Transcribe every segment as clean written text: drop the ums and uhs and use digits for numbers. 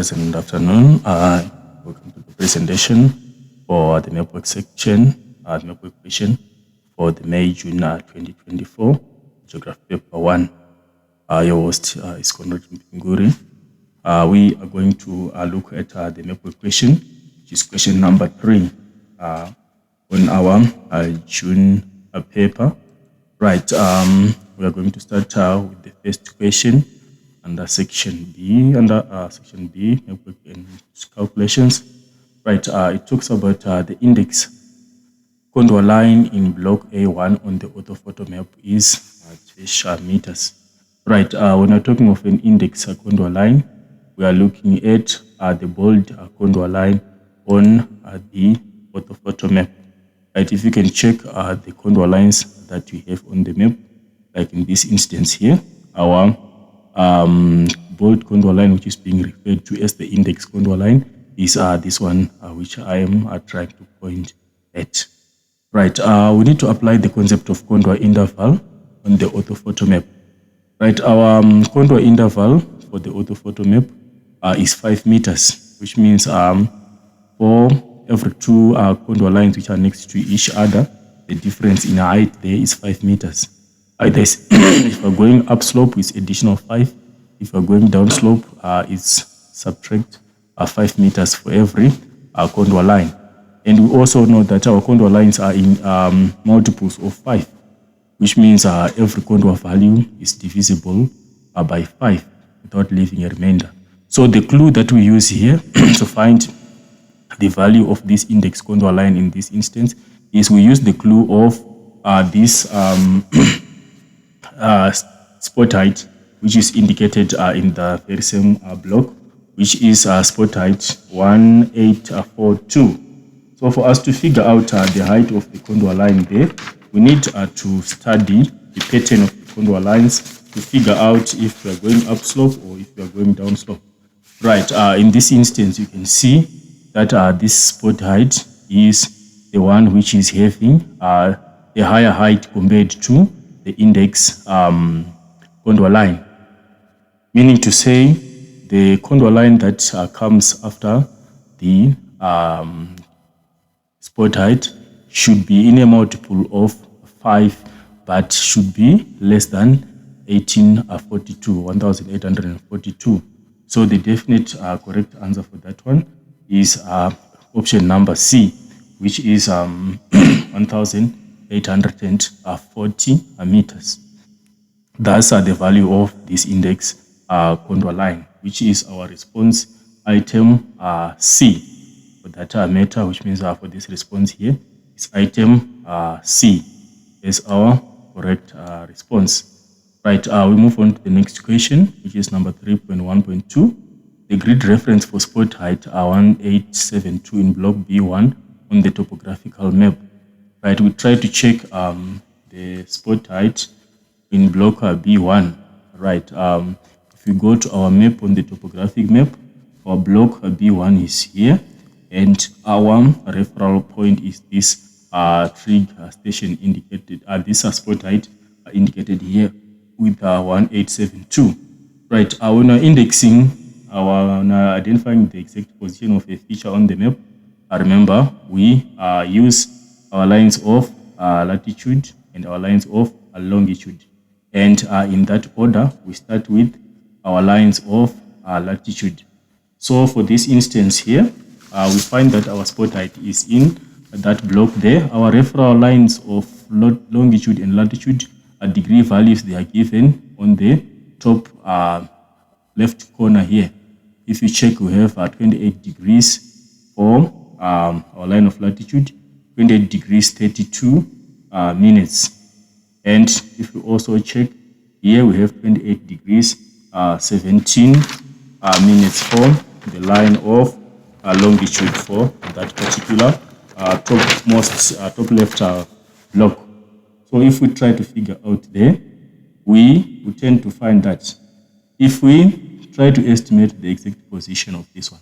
pleasant afternoon. Welcome to the presentation for the map work section, the map work question for the May-June 2024 Geography Paper 1. Your host is Conrad Mpinguri. We are going to look at the map work question, which is question number 3 on our June paper. Right, we are going to start with the first question under section B, section B, network and calculations. Right, it talks about the index contour line in block A1 on the orthophoto map is 12 meters. Right, when we're talking of an index contour line, we are looking at the bold contour line on the orthophoto map. Right, if you can check the contour lines that we have on the map, like in this instance here, our bold contour line, which is being referred to as the index contour line, is this one, which I am trying to point at. Right, we need to apply the concept of contour interval on the orthophoto map. Right, our contour interval for the orthophoto map is 5 meters, which means for every two contour lines which are next to each other, the difference in height there is 5 meters. If we're going up slope, it's additional 5. If we're going down slope, it's subtract 5 meters for every contour line. And we also know that our contour lines are in multiples of 5, which means every contour value is divisible by 5 without leaving a remainder. So the clue that we use here to find the value of this index contour line in this instance is we use the clue of this spot height, which is indicated in the very same block, which is spot height 1842. So for us to figure out the height of the contour line there, we need to study the pattern of the contour lines to figure out if we are going up slope or if we are going down slope. Right, in this instance, you can see that this spot height is the one which is having a higher height compared to the index contour line. Meaning to say, the contour line that comes after the spot height should be in a multiple of 5, but should be less than 1842. So the definite correct answer for that one is option number C, which is 1840 meters. That's the value of this index contour line, which is our response item C for that matter, which means for this response here is item C is our correct response. Right, we move on to the next question, which is number 3.1.2. The grid reference for spot height 1872 in block B1 on the topographical map. Right, we try to check the spot height in block B1. Right, if we go to our map on the topographic map, our block B1 is here, and our referral point is this trig station indicated, this spot height indicated here with 1872. Right, when we're indexing, when identifying the exact position of a feature on the map, remember we use our lines of latitude and our lines of longitude. And in that order, we start with our lines of latitude. So for this instance here, we find that our spot height is in that block there. Our referral lines of longitude and latitude degree values, they are given on the top left corner here. If you check, we have 28 degrees for our line of latitude, 28 degrees 32 minutes. And if you also check here, we have 28 degrees 17 minutes for the line of longitude for that particular top left block. So if we try to figure out there, we tend to find that if we try to estimate the exact position of this one,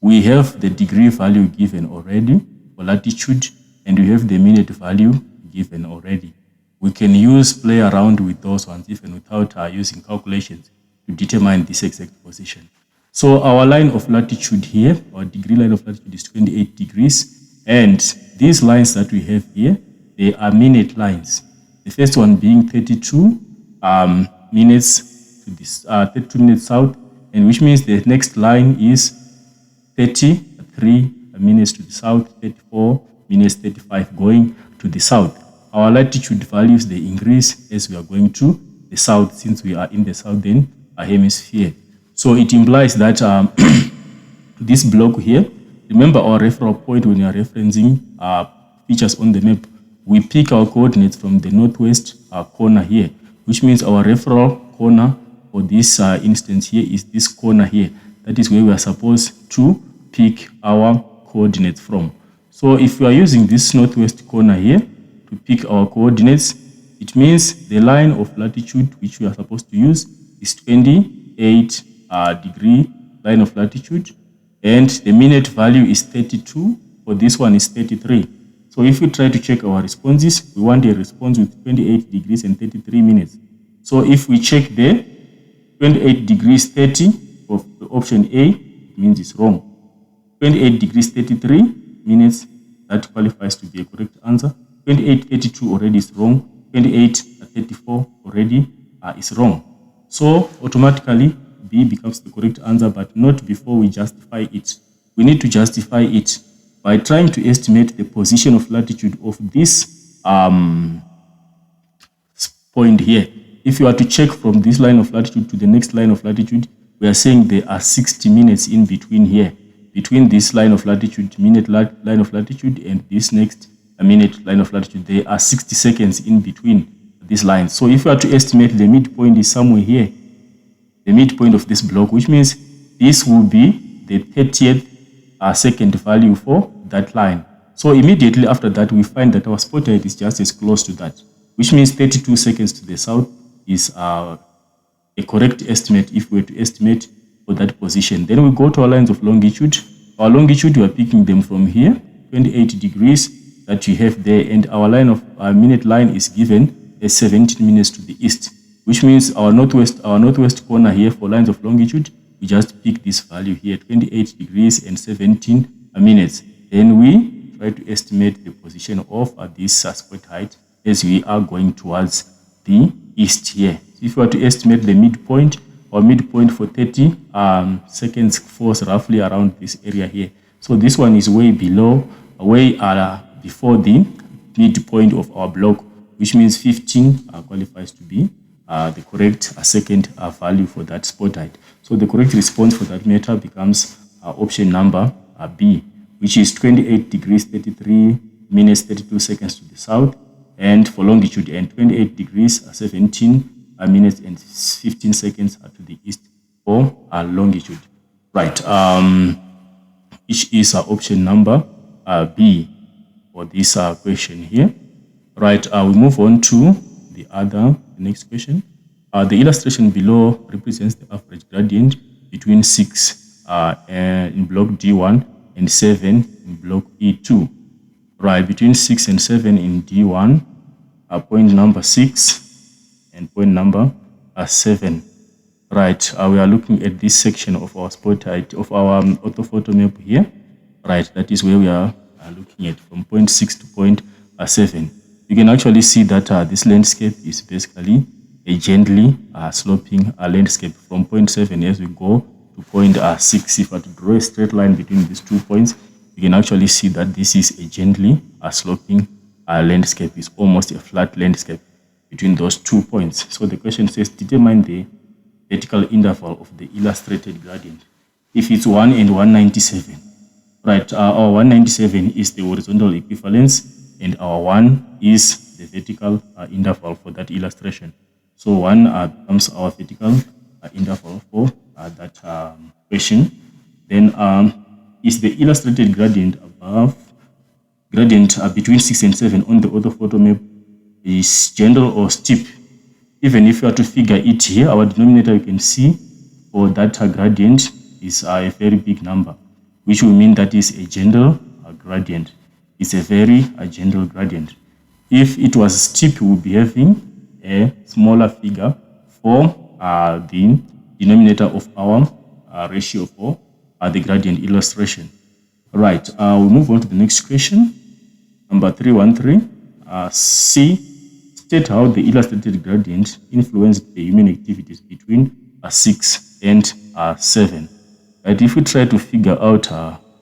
we have the degree value given already for latitude, and we have the minute value given already. We can play around with those ones even without using calculations to determine this exact position. So our line of latitude here, our degree line of latitude is 28 degrees. And these lines that we have here, they are minute lines. The first one being 32 minutes to this 32 minutes south, and which means the next line is 33 minutes to the south, 34 minutes, 35 going to the south. Our latitude values, they increase as we are going to the south, since we are in the southern hemisphere. So it implies that this block here, remember our referral point when you are referencing features on the map, we pick our coordinates from the northwest corner here, which means our referral corner for this instance here is this corner here. That is where we are supposed to pick our coordinates from. So if we are using this northwest corner here to pick our coordinates, it means the line of latitude which we are supposed to use is 28 degree line of latitude, and the minute value is 32. For this one is 33. So if we try to check our responses, we want a response with 28 degrees and 33 minutes. So if we check there, 28 degrees 30 of the option A, it means it's wrong. 28 degrees 33 minutes, that qualifies to be a correct answer. 28:32 already is wrong. 28:34 already is wrong. So automatically B becomes the correct answer, but not before we justify it. We need to justify it by trying to estimate the position of latitude of this point here. If you are to check from this line of latitude to the next line of latitude, we are saying there are 60 minutes in between here, between this line of latitude, minute line of latitude, and this next minute line of latitude. There are 60 seconds in between these lines. So if you are to estimate, the midpoint is somewhere here, the midpoint of this block, which means this will be the 30th second value for that line. So immediately after that, we find that our spot height is just as close to that, which means 32 seconds to the south is a correct estimate if we were to estimate for that position. Then we go to our lines of longitude. Our longitude, we are picking them from here, 28 degrees that you have there, and our line of minute line is given as 17 minutes to the east, which means our northwest corner here for lines of longitude, we just pick this value here, 28 degrees and 17 minutes. Then we try to estimate the position of this spot height as we are going towards the east here. So if we were to estimate the midpoint, or midpoint for 30 seconds falls roughly around this area here. So this one is way below, before the midpoint of our block, which means 15 qualifies to be the correct second value for that spot height. So the correct response for that matter becomes option number B, which is 28 degrees 33 minutes 32 seconds to the south, and for longitude, and 28 degrees 17 minutes and 15 seconds to the east for longitude. Right, which is option number B for this question here. Right, we move on to the next question. The illustration below represents the average gradient between 6 in block D1 and 7 in block E2. Right, between 6 and 7 in D1, point number 6 and point number 7. Right, we are looking at this section of our spot height of our orthophoto map here. Right, that is where we are looking at, from point 6 to point 7. You can actually see that this landscape is basically a gently sloping landscape from point 7 as we go to point 6. If I were to draw a straight line between these 2 points, you can actually see that this is a gently sloping landscape. It's almost a flat landscape between those 2 points. So the question says, determine the vertical interval of the illustrated gradient. If it's 1 and 197, right, our 197 is the horizontal equivalence, and our 1 is the vertical interval for that illustration. So 1 becomes our vertical interval for that question. Then is the illustrated gradient between 6 and 7 on the orthophoto map is gentle or steep? Even if you are to figure it here, our denominator, you can see for that gradient is a very big number, which will mean that is a gentle gradient. It's a very gentle gradient. If it was steep, we would be having a smaller figure for the denominator of our ratio for the gradient illustration. Right, we'll move on to the next question. Number 313. C. State how the illustrated gradient influenced the human activities between 6 and 7. Right, if we try to figure out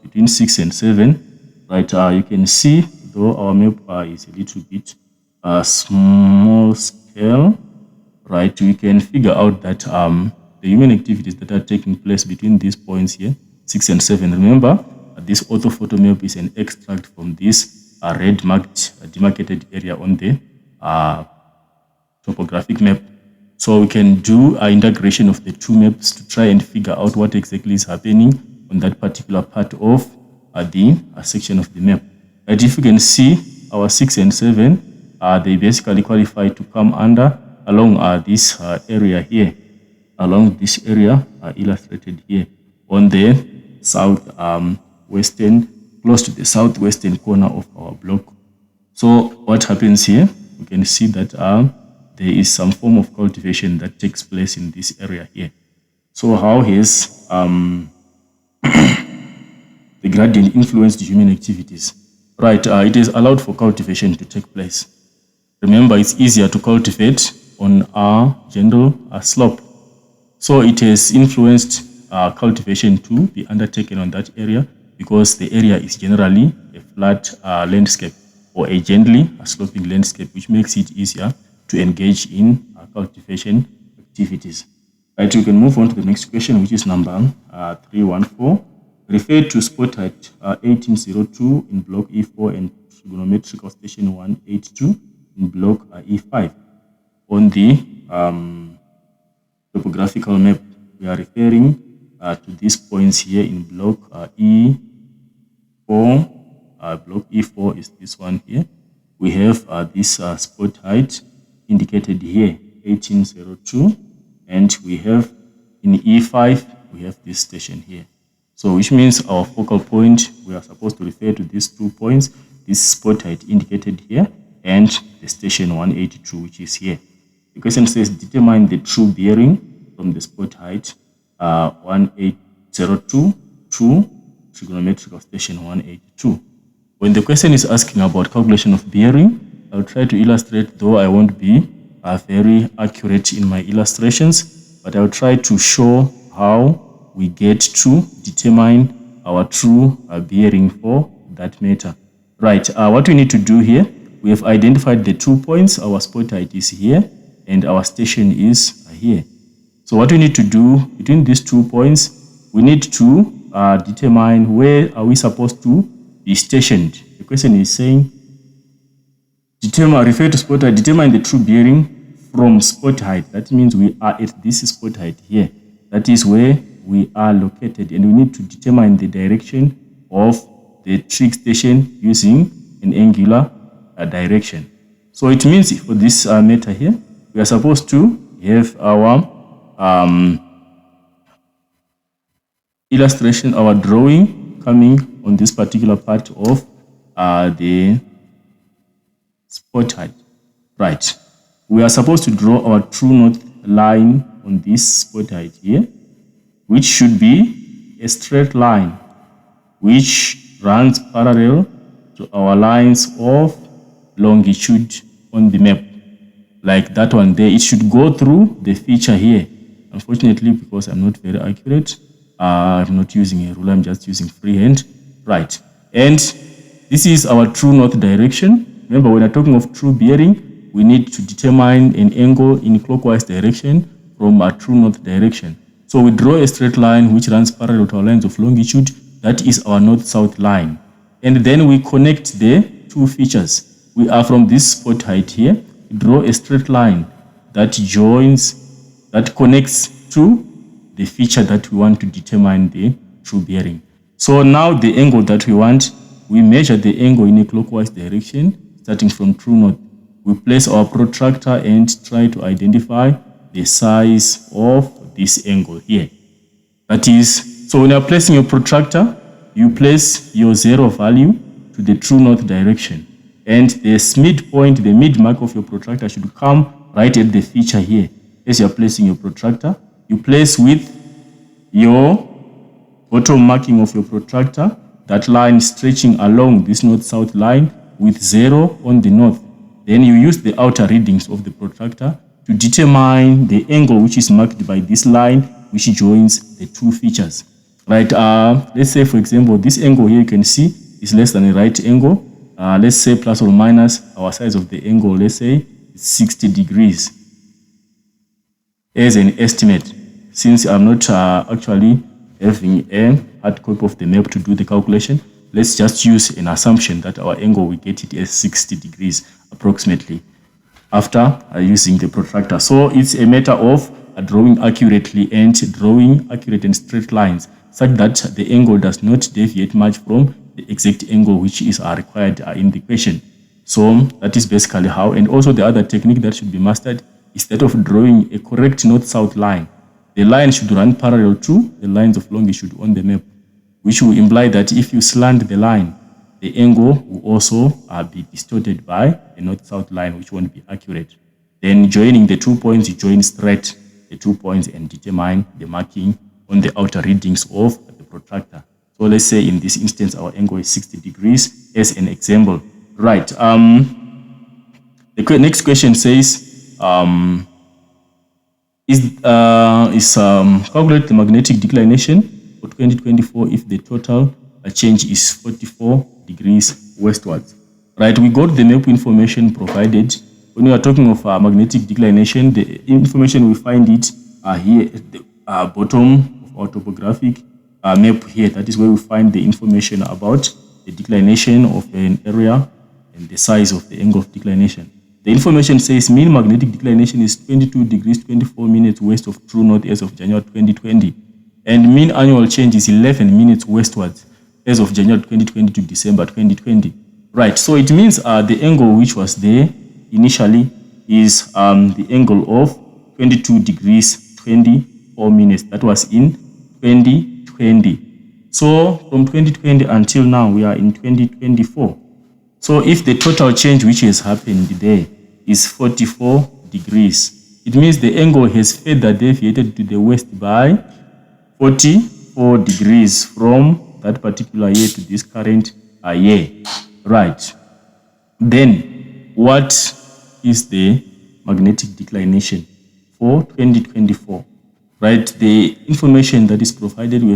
between 6 and 7, right, you can see, though our map is a little bit small scale, right, we can figure out that the human activities that are taking place between these points here, 6 and 7. Remember, this orthophoto map is an extract from this red marked demarcated area on the topographic map. So we can do an integration of the two maps to try and figure out what exactly is happening on that particular part of the section of the map. And if you can see, our 6 and 7, they basically qualify to come under along this area here, along this area illustrated here on the southwestern, close to the southwestern corner of our block. So what happens here, we can see that there is some form of cultivation that takes place in this area here. So how has the gradient influenced human activities? Right, it is allowed for cultivation to take place. Remember, it's easier to cultivate on a gentle slope. So it has influenced cultivation to be undertaken on that area because the area is generally a flat landscape or a gently sloping landscape, which makes it easier to engage in cultivation activities. Right, we can move on to the next question, which is number 314. Refer to spot height 1802 in block E4 and trigonometrical station 182 in block E5. On the topographical map, we are referring to these points here in block E4. Block E4 is this one here. We have this spot height indicated here, 1802, and we have in E5, we have this station here. So which means our focal point, we are supposed to refer to these 2 points, this spot height indicated here, and the station 182, which is here. The question says, determine the true bearing from the spot height 1802 to trigonometrical station 182. When the question is asking about calculation of bearing, I'll try to illustrate, though I won't be very accurate in my illustrations, but I'll try to show how we get to determine our true bearing for that matter. Right, what we need to do here, we have identified the 2 points. Our spot height is here and our station is here. So what we need to do between these 2 points, we need to determine where are we supposed to be stationed. The question is saying, refer to spot height, determine the true bearing from spot height. That means we are at this spot height here. That is where we are located, and we need to determine the direction of the trig station using an angular direction. So it means for this matter here, we are supposed to have our illustration, our drawing coming on this particular part of the spot height. Right, we are supposed to draw our true north line on this spot height here, which should be a straight line which runs parallel to our lines of longitude on the map. Like that one there, it should go through the feature here. Unfortunately, because I'm not very accurate, I'm not using a ruler, I'm just using freehand. Right, and this is our true north direction. Remember, when we're talking of true bearing, we need to determine an angle in clockwise direction from our true north direction. So we draw a straight line which runs parallel to our lines of longitude. That is our north-south line. And then we connect the 2 features. We are from this spot height here. We draw a straight line that joins, that connects to the feature that we want to determine the true bearing. So now the angle that we want, we measure the angle in a clockwise direction, starting from true north. We place our protractor and try to identify the size of this angle here. That is, so when you are placing your protractor, you place your 0 value to the true north direction, and the midpoint, the mid mark of your protractor should come right at the feature here. As you are placing your protractor, you place with your bottom marking of your protractor, that line stretching along this north-south line with 0 on the north. Then you use the outer readings of the protractor to determine the angle which is marked by this line which joins the two features. Right, let's say for example, this angle here you can see is less than a right angle. Let's say plus or minus our size of the angle, let's say 60 degrees as an estimate. Since I'm not actually having a hard copy of the map to do the calculation, let's just use an assumption that our angle, we get it as 60 degrees approximately after using the protractor. So it's a matter of drawing accurately and drawing accurate and straight lines such that the angle does not deviate much from the exact angle which is required in the question. So that is basically how. And also the other technique that should be mastered is that of drawing a correct north-south line. The line should run parallel to the lines of longitude on the map, which will imply that if you slant the line, the angle will also be distorted by a north-south line, which won't be accurate. Then joining the 2 points, you join straight the 2 points and determine the marking on the outer readings of the protractor. So let's say in this instance, our angle is 60 degrees as an example. Right. The next question says, calculate the magnetic declination for 2024 if the total change is 44 degrees westwards. Right, we got the map information provided. When we are talking of magnetic declination, the information we find it here at the bottom of our topographic map here. That is where we find the information about the declination of an area and the size of the angle of declination. The information says mean magnetic declination is 22 degrees 24 minutes west of true north as of January 2020, and mean annual change is 11 minutes westwards as of January 2020 to December 2020. Right, so it means the angle which was there initially is the angle of 22 degrees 24 minutes. That was in 2020. So from 2020 until now, we are in 2024. So if the total change which has happened there is 44 degrees, it means the angle has further deviated to the west by 44 degrees from that particular year to this current year. Right. Then what is the magnetic declination for 2024? Right. The information that is provided, we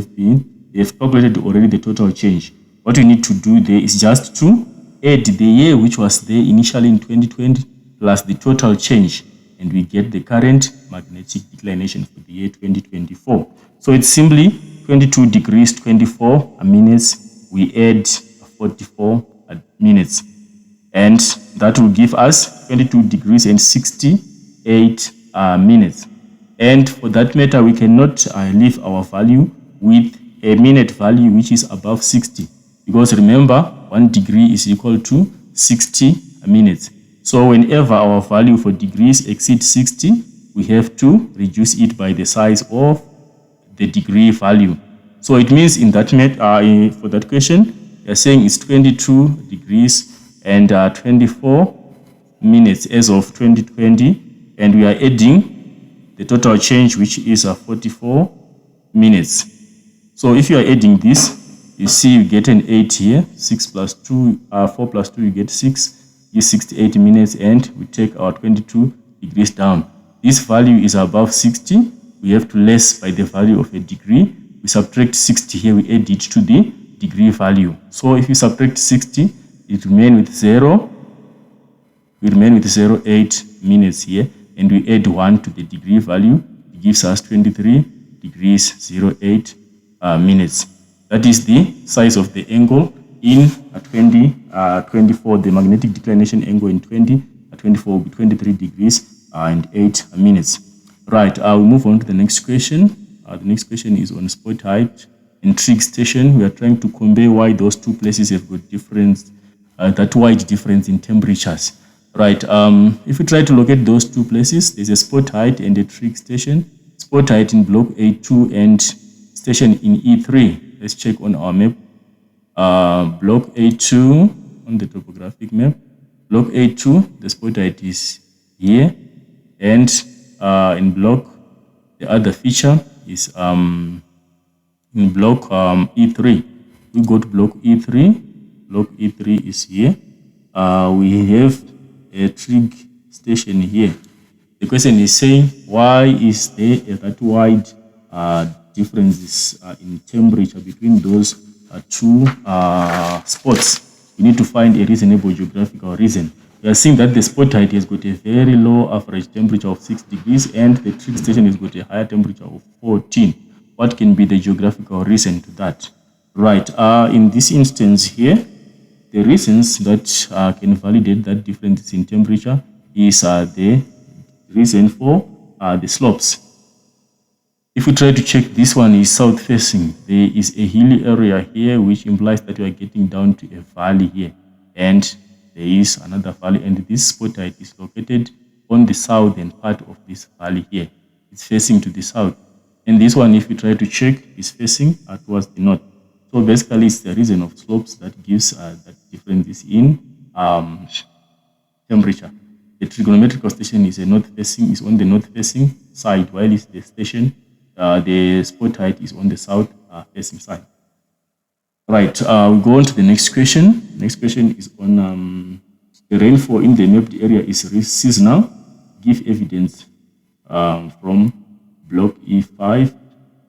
have calculated already the total change. What we need to do there is just to add the year which was there initially in 2020 plus the total change, and we get the current magnetic declination for the year 2024. So it's simply 22 degrees 24 minutes, we add 44 minutes, and that will give us 22 degrees and 68 minutes. And for that matter, we cannot leave our value with a minute value which is above 60, because remember 1 degree is equal to 60 minutes. So whenever our value for degrees exceeds 60, we have to reduce it by the size of the degree value. So it means in that for that question, we are saying it's 22 degrees and 24 minutes as of 2020, and we are adding the total change, which is 44 minutes. So if you are adding this, you see you get an 8 here, 6 plus 2, 4 plus 2, you get 6, is 68 minutes, and we take our 22 degrees down. This value is above 60, we have to less by the value of a degree. We subtract 60 here, we add it to the degree value. So if you subtract 60, it remains with 0. We remain with 0.8 minutes here, and we add 1 to the degree value. It gives us 23 degrees 08 minutes. That is the size of the angle in 2024. The magnetic declination angle in 2024 will be 23 degrees and 8 minutes. Right, we move on to the next question. The next question is on spot height and trig station. We are trying to compare why those two places have got difference, that wide difference in temperatures. Right, if we try to locate those two places, there's a spot height and a trig station. Spot height in block A2 and station in E3. Let's check on our map. Block A2 on the topographic map. Block A2, the spot height is here, and in block, the other feature is in block E3. We go to block E3. Block E3 is here. We have a trig station here. The question is saying, why is there that wide differences in temperature between those two spots? We need to find a reasonable geographical reason. We are seeing that the spot height has got a very low average temperature of 6 degrees and the trig station has got a higher temperature of 14. What can be the geographical reason to that? Right, in this instance here, the reasons that can validate that difference in temperature is the reason for the slopes. If we try to check, this one is south facing. There is a hilly area here, which implies that we are getting down to a valley here. And there is another valley, and this spot height is located on the southern part of this valley here. It's facing to the south. And this one, if we try to check, is facing towards the north. So basically, it's the reason of slopes that gives that difference in temperature. The trigonometrical station is on the north facing side, while it's the station, the spot height is on the south facing side. Right, we go on to the next question. Next question is on the rainfall in the mapped area is seasonal. Give evidence from block E5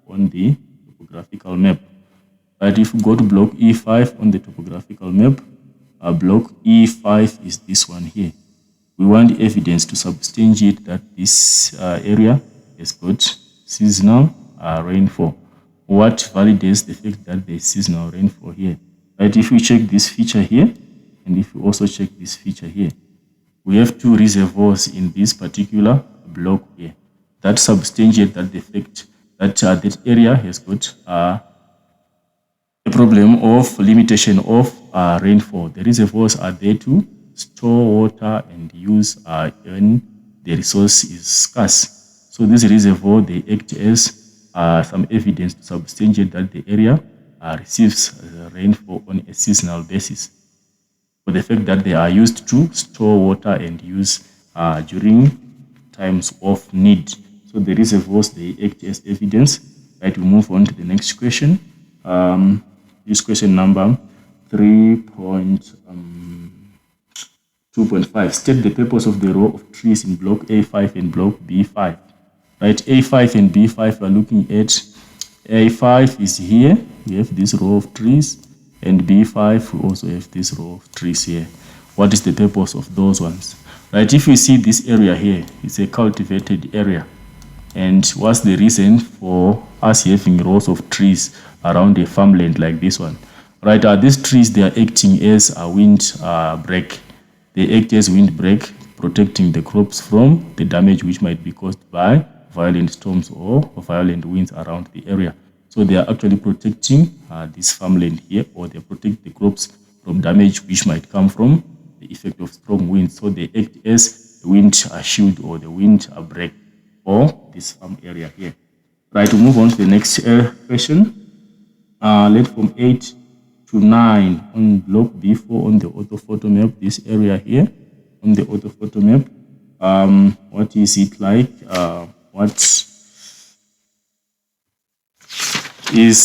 on the topographical map. Right, if we go to block E5 on the topographical map, block E5 is this one here. We want evidence to substantiate that this area has got seasonal rainfall. What validates the fact that there is seasonal rainfall here? Right, if we check this feature here, and if we also check this feature here, we have two reservoirs in this particular block here that substantiate that the fact that that area has got a problem of limitation of rainfall. The reservoirs are there to store water and use when the resource is scarce. So this reservoir, they act as some evidence to substantiate that the area receives rainfall on a seasonal basis, for the fact that they are used to store water and use during times of need. So the reservoirs, they act as evidence. Right, we move on to the next question. This question number 3.2.5. State the purpose of the row of trees in block A5 and block B5. Right, A5 and B5 are looking at. A5 is here. We have this row of trees, and B5 we also have this row of trees here. What is the purpose of those ones? Right, if we see this area here, it's a cultivated area. And what's the reason for us having rows of trees around a farmland like this one? Right, these trees, they are acting as a wind break. They act as wind break, protecting the crops from the damage which might be caused by violent storms or violent winds around the area. So they are actually protecting this farmland here, or they protect the crops from damage which might come from the effect of strong winds. So they act as the wind shield or the wind break for this farm area here. Right, we move on to the next question. Landform 8 to 9 on block B4 on the orthophoto map. This area here on the orthophoto map. What is it like? What is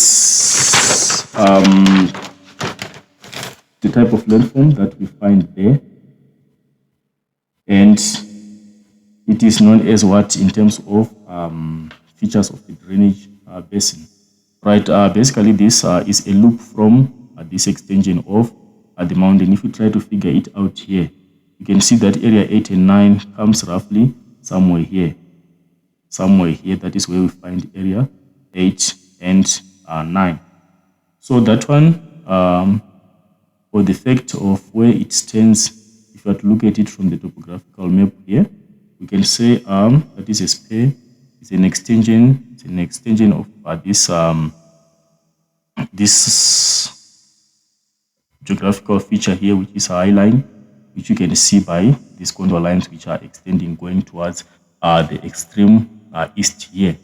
the type of landform that we find there? And it is known as what in terms of features of the drainage basin. Right, basically this is a loop from this extension of the mountain. If you try to figure it out here, you can see that area 8 and 9 comes roughly somewhere here. That is where we find area 8 and 9. So that one, for the fact of where it stands, if you were to look at it from the topographical map here, we can say that is a spur. It's an extension. It's an extension of this geographical feature here, which is a high line, which you can see by these contour lines which are extending going towards the extreme east here.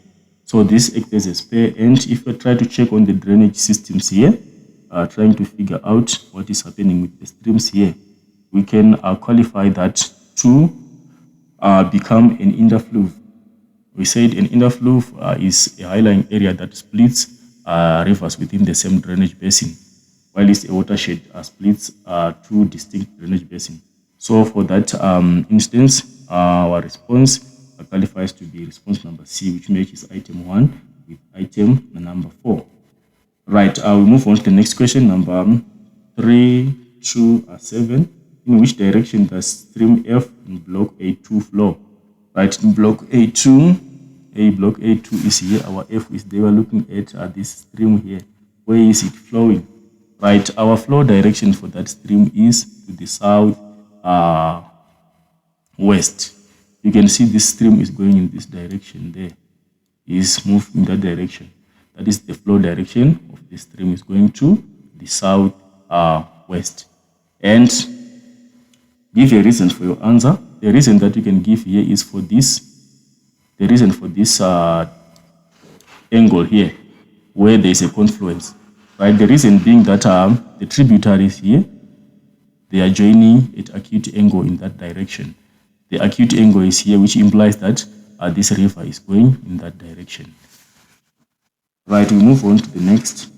So this acts as a spur, and if we try to check on the drainage systems here, trying to figure out what is happening with the streams here, we can qualify that to become an interfluve. We said an interfluve is a high-lying area that splits rivers within the same drainage basin, while a watershed splits two distinct drainage basins. So for that instance, our response qualifies to be response number C, which matches item 1 with item number 4. Right, we move on to the next question, number 327. In which direction does stream F in block A2 flow? Right, in block A2, block A2 is here, our F is there. We're looking at this stream here. Where is it flowing? Right, our flow direction for that stream is to the south west. You can see this stream is going in this direction there. Is moving in that direction. That is the flow direction of the stream, is going to the south west. And give a reason for your answer. The reason that you can give here is for this. The reason for this angle here, where there is a confluence, right? The reason being that the tributaries here, they are joining at acute angle in that direction. The acute angle is here, which implies that this river is going in that direction. Right, we move on to the next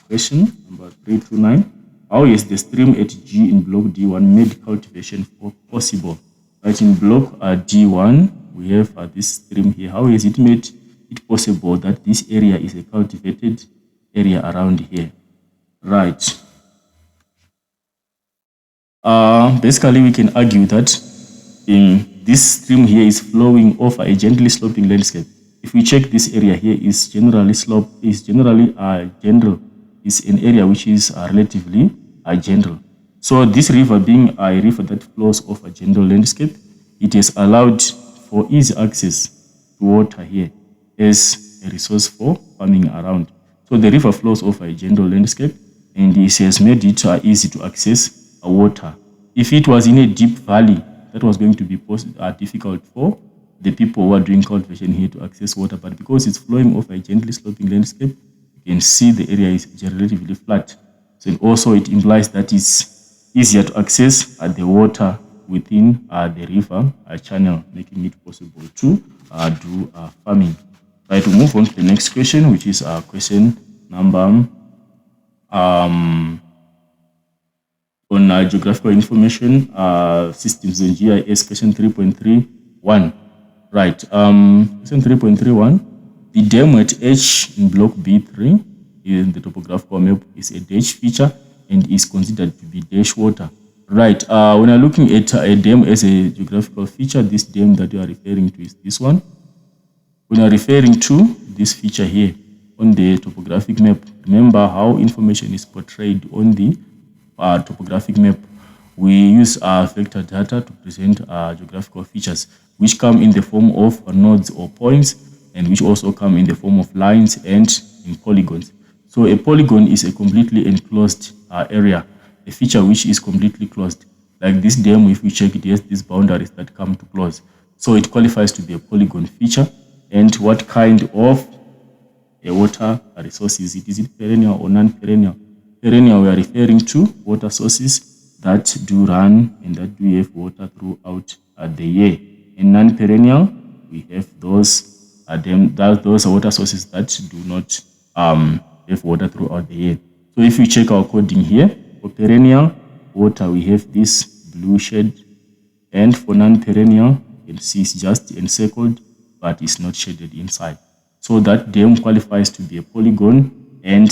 question, number 329. How is the stream at G in block D1 made cultivation possible? Right, in block D1, we have this stream here. How is it made it possible that this area is a cultivated area around here? Right. Basically, we can argue that in this stream here is flowing over a gently sloping landscape. If we check this area here, is generally general, is an area which is relatively gentle. So this river being a river that flows over a gentle landscape, it is allowed for easy access to water here as a resource for farming around. So the river flows over a gentle landscape, and this has made it easy to access water. If it was in a deep valley, that was going to be difficult for the people who are doing cultivation here to access water. But because it's flowing over a gently sloping landscape, you can see the area is relatively flat. So also it implies that it's easier to access the water within the river channel, making it possible to do farming. Right, we move on to the next question, which is question number on geographical information systems and GIS, question 3.31. Right, question 3.31. The dam at H in block B3 in the topographical map is a dash feature and is considered to be dash water. Right, when I'm looking at a dam as a geographical feature, this dam that you are referring to is this one. When I'm referring to this feature here on the topographic map, remember how information is portrayed on the topographic map. We use vector data to present geographical features, which come in the form of nodes or points, and which also come in the form of lines and in polygons. So a polygon is a completely enclosed area, a feature which is completely closed. Like this dam, if we check it, yes, these boundaries that come to close. So it qualifies to be a polygon feature. And what kind of a water resource is it? Is it perennial or non-perennial? Perennial, we are referring to water sources that do run and that do have water throughout the year. In non-perennial, we have those water sources that do not have water throughout the year. So if we check our coding here, for perennial water, we have this blue shade, and for non-perennial, you can see it's just encircled, but it's not shaded inside. So that dam qualifies to be a polygon and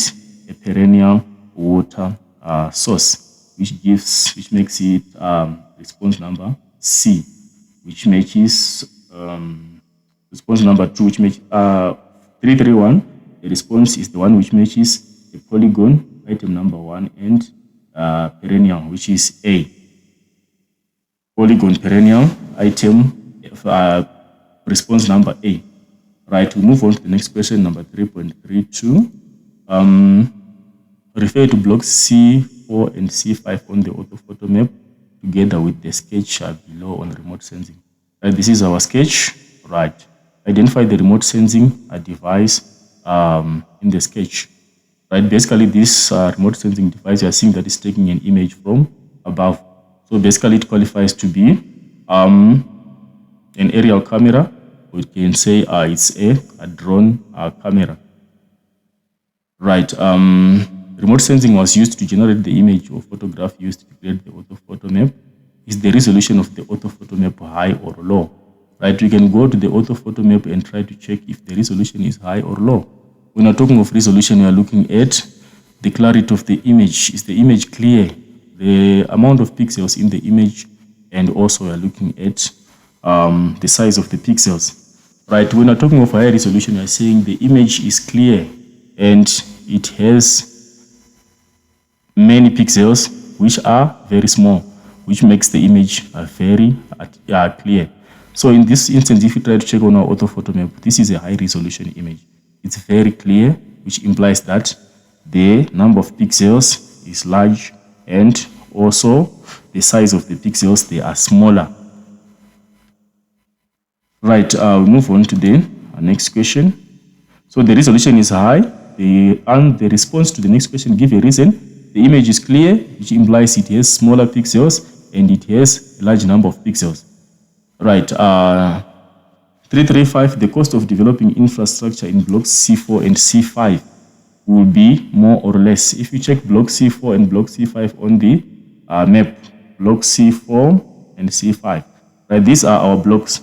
a perennial water source, which makes it response number C, which matches response number 2, which matches 331. The response is the one which matches a polygon, item number 1, and perennial, which is A. Polygon, perennial, item response number A. Right, we move on to the next question, number 3.32. Refer to blocks C4 and C5 on the orthophoto map together with the sketch below on remote sensing. Right, this is our sketch. Right, identify the remote sensing device in the sketch. Right, basically this remote sensing device, you are seeing that it's taking an image from above. So basically it qualifies to be an aerial camera. We can say it's a drone camera. Right. Remote sensing was used to generate the image or photograph used to create the orthophoto map. Is the resolution of the orthophoto map high or low? Right. We can go to the orthophoto map and try to check if the resolution is high or low. When we're talking of resolution, we are looking at the clarity of the image. Is the image clear? The amount of pixels in the image, and also we are looking at the size of the pixels. Right. When we're talking of high resolution, we are saying the image is clear and it has many pixels which are very small, which makes the image very clear. So in this instance, if you try to check on our orthophoto map, this is a high resolution image. It's very clear, which implies that the number of pixels is large, and also the size of the pixels, they are smaller. Right, we move on to the next question. So the resolution is high, and the response to the next question give a reason. The image is clear, which implies it has smaller pixels and it has a large number of pixels. Right, 335, the cost of developing infrastructure in blocks C4 and C5 will be more or less. If you check block C4 and block C5 on the map, block C4 and C5, right, these are our blocks,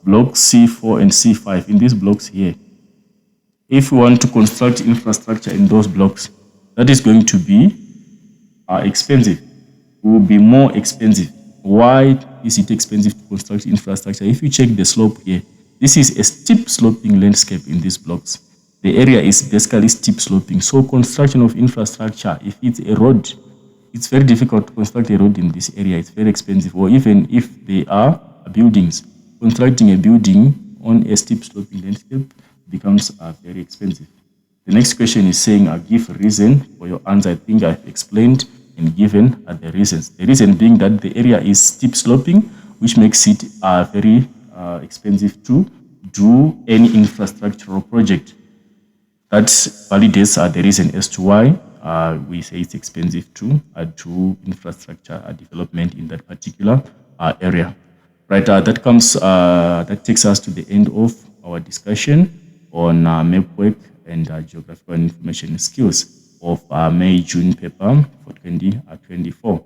block C4 and C5 in these blocks here. If we want to construct infrastructure in those blocks, that is going to be expensive. It will be more expensive. Why is it expensive to construct infrastructure? If you check the slope here, this is a steep sloping landscape in these blocks. The area is basically steep sloping. So construction of infrastructure, if it's a road, it's very difficult to construct a road in this area. It's very expensive. Or even if they are buildings, constructing a building on a steep sloping landscape becomes very expensive. The next question is saying, give a reason for your answer. I think I've explained and given the reasons. The reason being that the area is steep sloping, which makes it very expensive to do any infrastructural project. That validates the reason as to why we say it's expensive to do infrastructure development in that particular area. Right, that takes us to the end of our discussion on map work and geographical and information skills of May-June paper for 2024.